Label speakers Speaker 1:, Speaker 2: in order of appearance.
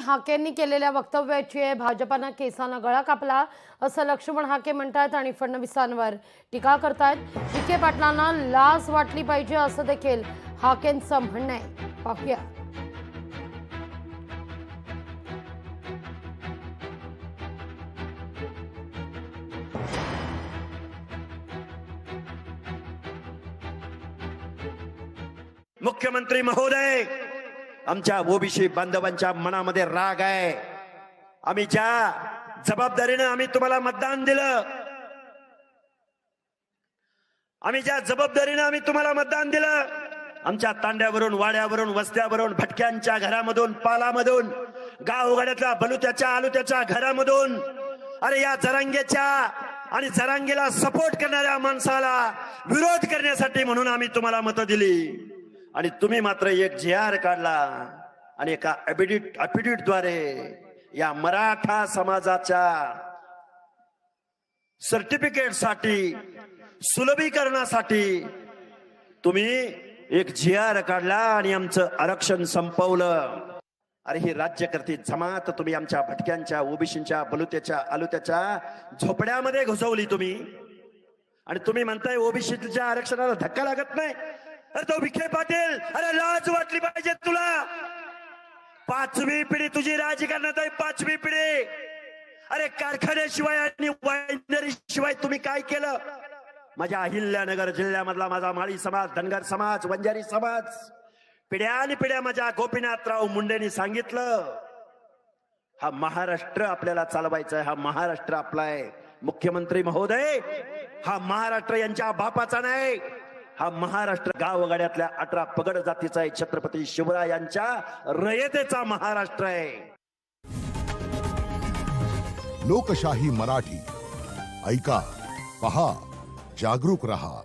Speaker 1: हाकेंनी केलेल्या वक्तव्याची भाजपानं केसानं गळा कापला असं लक्ष्मण हाके म्हणतात आणि फडणवीसांवर टीका करतायत। विखे पाटलांना लाज वाटली पाहिजे असं देखील हाकेंचं म्हणणं आहे। पाहूया।
Speaker 2: मुख्यमंत्री महोदय, आमच्या ओबीसी बांधवांच्या मनामध्ये राग आहे। आम्ही ज्या जबाबदारीने आम्ही तुम्हाला मतदान दिलं, आमच्या तांड्यावरून, वाड्यावरून, वस्त्यावरून, भटक्यांच्या घरामधून, पालामधून, गावगाड्यातल्या बलुत्याच्या आलुत्याच्या घरामधून, अरे या जरांगेच्या आणि जरांगेला सपोर्ट करणाऱ्या माणसाला विरोध करण्यासाठी म्हणून आम्ही तुम्हाला मतं दिली। आणि तुम्ही मात्र एक JR काढला आणि एका ॲफिडेव्हिट द्वारे या मराठा समाजाच्या सर्टिफिकेट साठी, सुलभीकरणासाठी तुम्ही एक JR काढला आणि आमचं आरक्षण संपवलं। अरे ही राज्यकर्ती जमात तुम्ही आमच्या भटक्यांच्या, ओबीसींच्या, बलुत्याच्या, आलुत्याच्या झोपड्यामध्ये घुसवली तुम्ही। आणि तुम्ही म्हणताय ओबीसीच्या आरक्षणाला धक्का लागत नाही। अरे तो विखे पाटील, अरे लाज वाटली पाहिजे तुला। 5वी पिढी तुझी राजकारणात आहे, 5वी पिढी। अरे कारखान्याशिवाय आणि वायनरी शिवाय तुम्ही काय केलं? माझ्या अहिल्यानगर जिल्ह्यामधला माझा माळी समाज, धनगर समाज, वंजारी समाज, पिढ्यान पिढ्या माझ्या गोपीनाथराव मुंडेंनी सांगितलं, हा महाराष्ट्र आपल्याला चालवायचा आहे, हा महाराष्ट्र आपला आहे। मुख्यमंत्री महोदय, हा महाराष्ट्र यांच्या बापाचा नाही, हा महाराष्ट्र गावगाड्यातल्या 18 पगड जातीचा आहे, छत्रपती शिवरायांच्या रयतेचा महाराष्ट्र आहे।
Speaker 3: लोकशाही मराठी ऐका, पहा, जागरूक रहा।